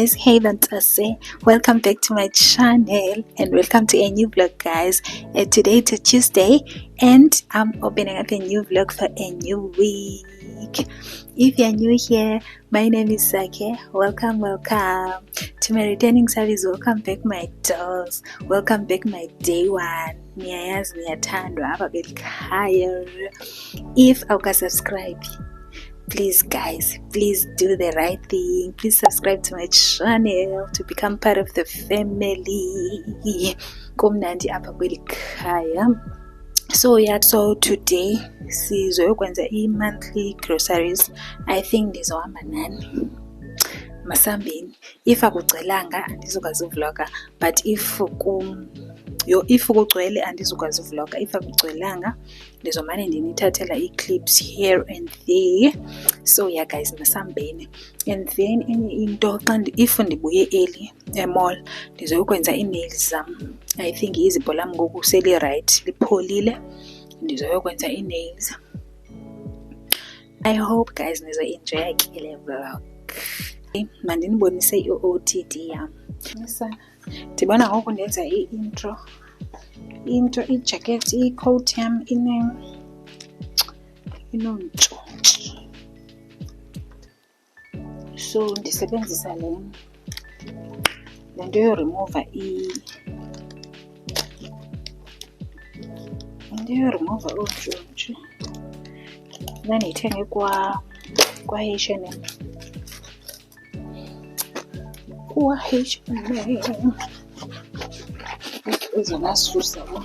guys, hey Dantase, welcome back to my channel and welcome to a new vlog guys. Today it's a Tuesday and I'm opening up a new vlog for a new week. If you're new here, my name is Sake. Welcome to my returning service. Welcome back my dolls, welcome back my day one. If you subscribe, please guys, please do the right thing. Please subscribe to my channel to become part of the family. So today sizokwenza monthly groceries. I think ndizohamba nani masambini. If akucelanga andizokwazi vlogger, but if kugcwele andizokwazi vlogger. If akucelanga ndizomane ndinithathela clips here and there. So yeah guys, masambini. And then enye into if ndibuye early mall ndizokwenza nails zam. I think izipho lam ngoku seli right lipholile, ndizokwenza nails. I hope guys nizo enjoy le vlog. Mandinibonise i-OOTD yam. Ndibona ngoku ndenza intro, i-jacket, i-coat yam inontsho. So ndisebenzisa le nto yoremover oontshontsho. Ndandiyithenge kwa H&M. Ezona susa lo.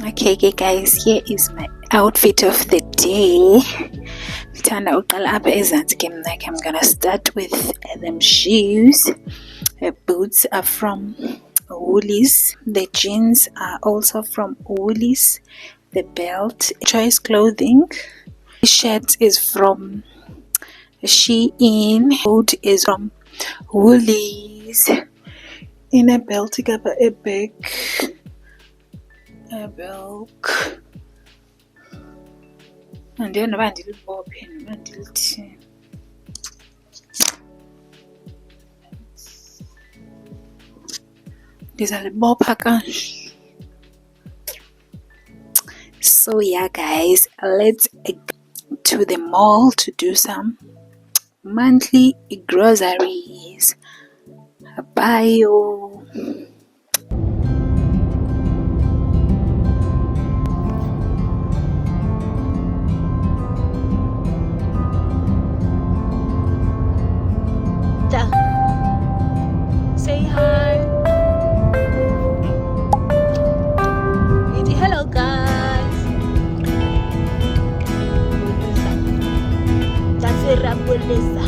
Okay guys, here is my outfit of the day. I'm gonna start with them shoes. The boots are from Woolies. The jeans are also from Woolies. The belt, Choice Clothing. The shirt is from Shein. Coat is from Woolies. In a belt, you got a bag. A belt. And then a little bob and a little tea. These are the bob package. So yeah guys, let's go to the mall to do some monthly groceries. Bye. Say hi. Hello guys. That's a Rabulisa.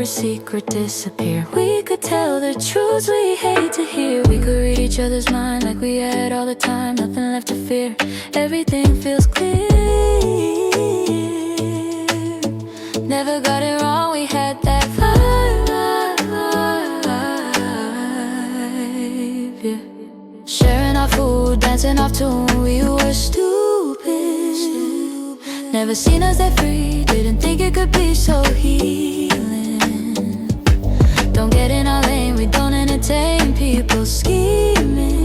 Secret disappear. We could tell the truths we hate to hear. We could read each other's mind like we had all the time. Nothing left to fear. Everything feels clear. Never got it wrong. We had that vibe. Yeah. Sharing our food, dancing off tune. We were stupid. Never seen us that free. Didn't think it could be so healing. Don't get in our lane, we don't entertain people scheming.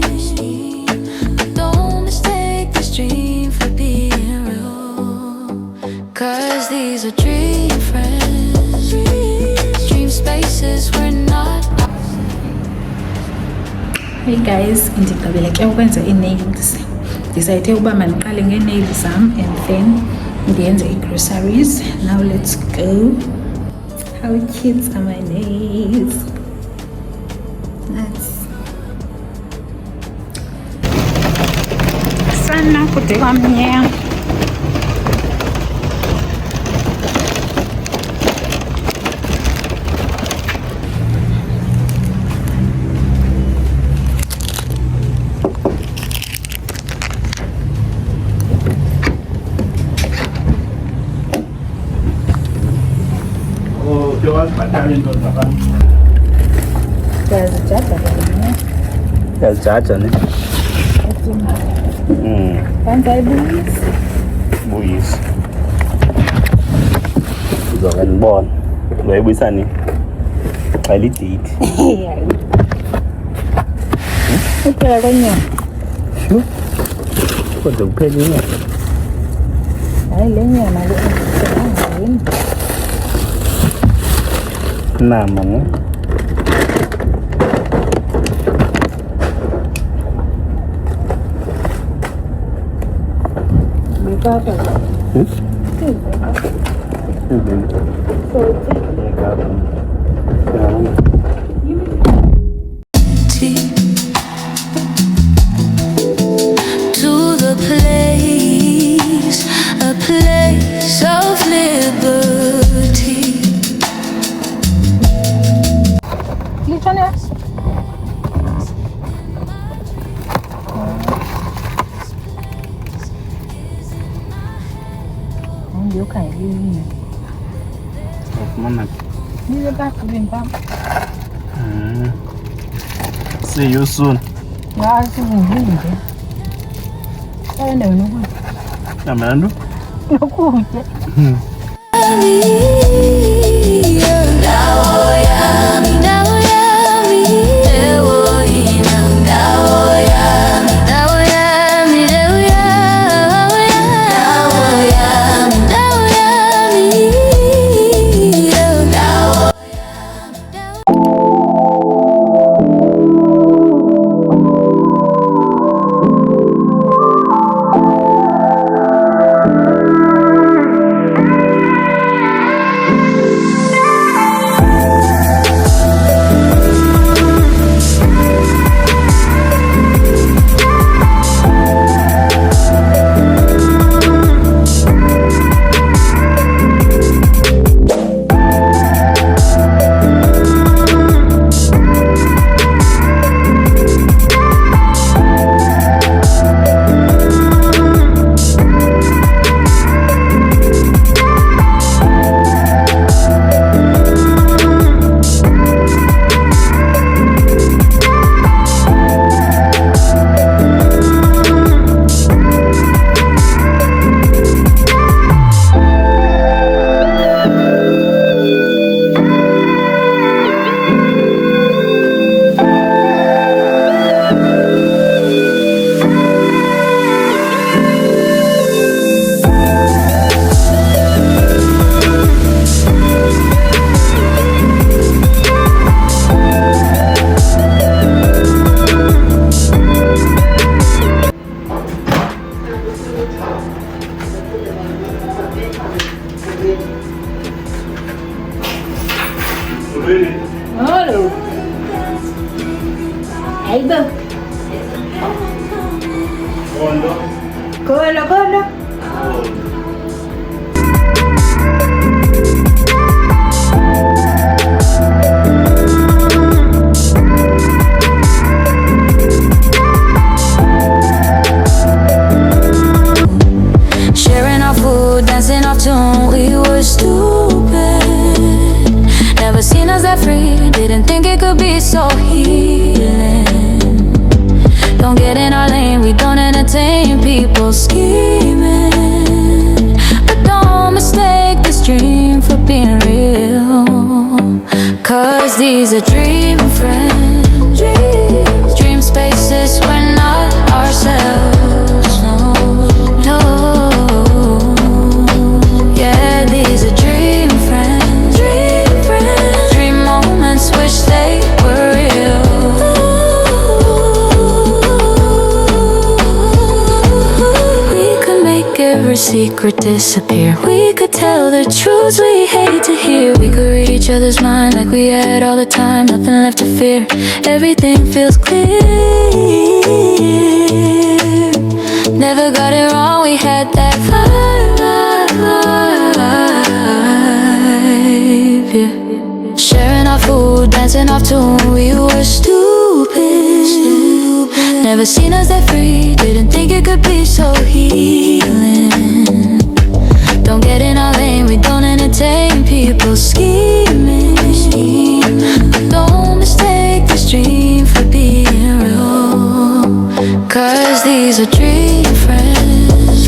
But don't mistake this dream for being real. Cause these are dream friends. Dream spaces we're not. Hey guys, ndigqibele ke ukwenza nails. ndidecide uba mandiqale ngee-nails zam and then ndiyenze ii-groceries. Now let's go. How cute are my nails? Nice. Sana kude kwamnyama. Yazijaja ne? Kanti ayibuyisi? Buyisi. Uzoke nibona. Uzoyibuyisa nini? Xa lidate. Kuphela kwenyanga. Sure. Kodwa kuphela inyanga. Hayi le nyama le ayisebenzini. Nama ne? Papa. To the place, a place of liberty. See you soon. Amanda? Hello. Aiba. Kono. Sharing our food, dancing off tune, we were stupid. Never seen us that free, didn't think it could be so healing. Don't get in our lane, we don't entertain people scheming. secret disappear. We could tell the truths we hate to hear. We could read each other's mind like we had all the time. Nothing left to fear, everything feels clear. Never got it wrong, we had that vibe, yeah. Sharing our food, dancing off tune. We were stupid. Never seen us that free. Didn't think it could be so healing. Don't get in our lane, we don't entertain people scheming. But don't mistake this dream for being real. Cause these are dream friends.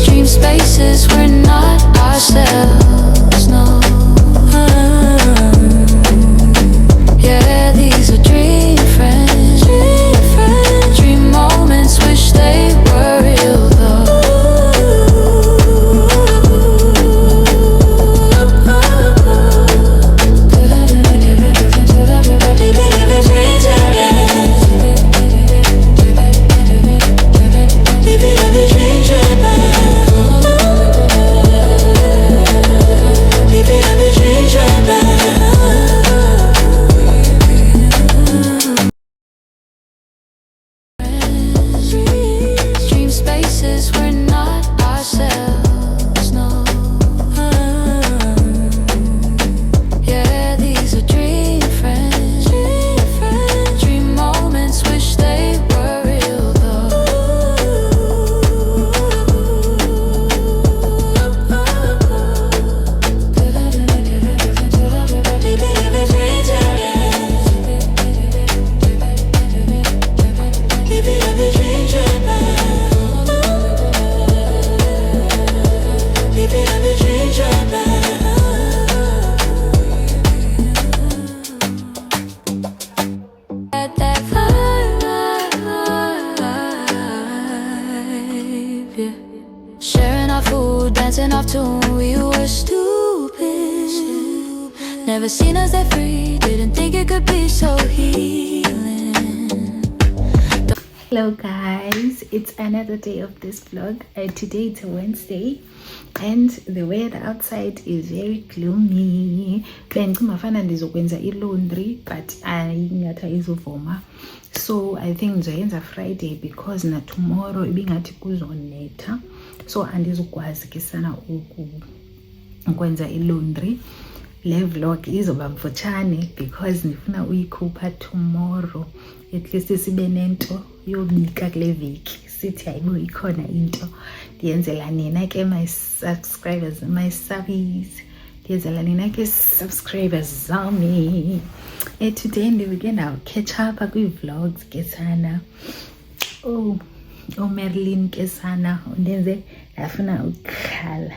Dream spaces, we're not ourselves, no. Yeah, these are dream friends. Dream moments, wish they were real though. Dream spaces, we're not ourselves, no. Yeah, these are dream friends. Dream moments, wish they were real though. Had that vibe, yeah. Sharing our food, dancing off tune. We were stupid. Never seen us that free. Didn't think it could be so healing. Hello guys, it's another day of this vlog. Today it's a Wednesday and the weather outside is very gloomy. Bengimafana ndizokwenza ilaundry but ayingathi izovuma, so I think ngizoyenza Friday because na tomorrow ibingathi kuzonetha, so andizokwazi ke sana ukwenza ilaundry. Le vlog izoba mfutshane because ndifuna uyikhupha tomorrow, at least sibe nento yobika kule veki, sithi hayibo ikhona into. Ndiyenzela nina ke my subscribers, my subbies, ndiyenzela nina ke subscribers zami. Today we're gonna catch up kwi-vlogs ke sana. Oh Merlin ke sana, ndenze ndafuna ukhala.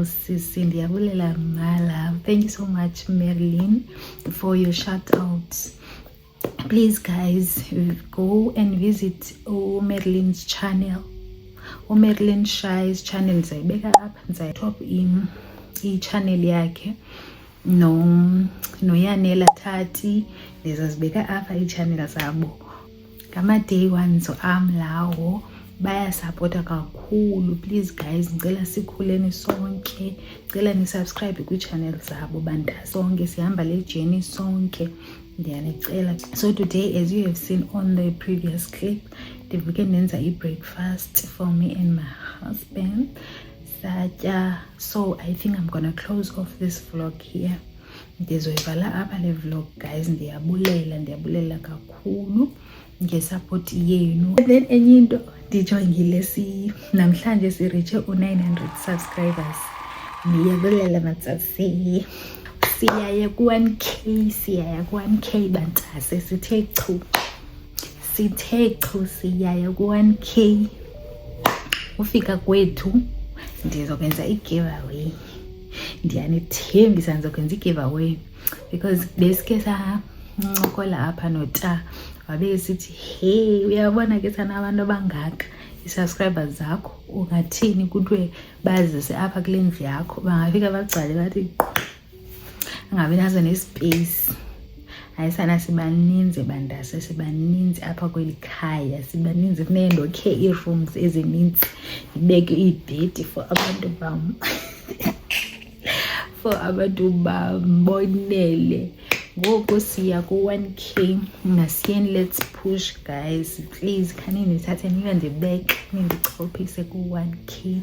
Usisi, ndiyabulela mala. Thank you so much Merlin for your shout outs. Please guys, go and visit Merlin's channel, Merlin Shy's channel. Nizayibeka up, nizayitop i-channel yakhe no Yanela Tati, ndizazibeka apha i-channel zabo ngama day ones amlawo. Bayasupporta kakhulu. Please guys, ngicela sikhuleni sonke, ngicela ni subscribe kwi-channel zabo banta sonke, sihamba le journey sonke, ndiyanicela. So today, as you have seen on the previous clip, ndivuke ndenza i-breakfast for me and my husband satya. So I think I'm gonna close off this vlog here. Ndizoyivala apha le vlog guys. Ndiyabulela kakhulu ngesupport yenu. And then enye into ndijongile namhlanje sireache u900 subscribers. Ndiyabulela matsasi. Siyaya ku-1K, bantase. Sithe chu siyaya ku-1K. Ufika kwethu ndizokwenza i-giveaway. Ndiyanithembisa ndizokwenza i-giveaway because besike sancokola apha nota wabe sithi hey, uyabona ke sana abantu abangaka i-subscribers zakho ungathini kuthiwe bazise apha kule ndlu yakho, bangafika bagcwale bathi angabi nazo nespace. hayi sana sibaninzi bandase, sibaninzi apha kweli khaya, sibaninzi kunendokhe ii-rooms ezininzi ibeke ibhedi for abantu bam for abantu bambonele. Ngoku siya ku-1K, masiyeni, let's push guys, please khanindithathe niyo ndibeke nindichophise ku-1K.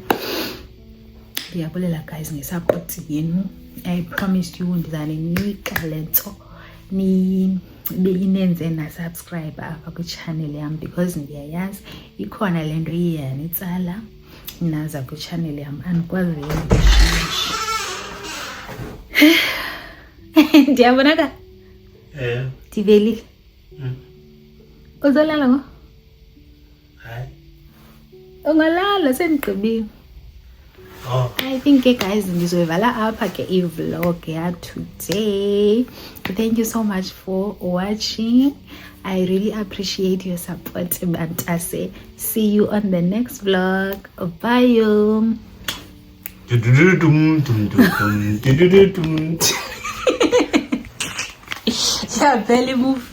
Ndiyabulela guys ngesupport yenu. I promised you ndizaninika le nto inenze na-subscribe apha kwi-channel yam, because ndiyayazi ikhona le nto iye yanitsala naza kwi-channel yam, andikwazi ndishishi. Ndiyabonaka? Ndivelile. Uzolala ngo? Hayi. Ungalala sendigqibile. I think guys ndizoyivala apha ke i-vlog ya today. Thank you so much for watching. I really appreciate your support bantase. See you on the next vlog. Bye. Yeah, belly move.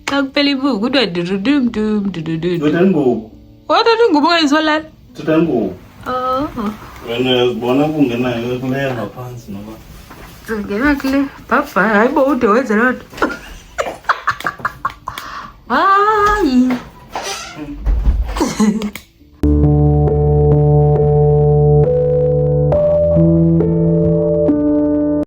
Talk belly move. Good one. What are you going to do? Oh. Wena kungena kuleya ngaphansi noma. Ngena kule. Papa, hayibo ude wenze loo nto. Hayi.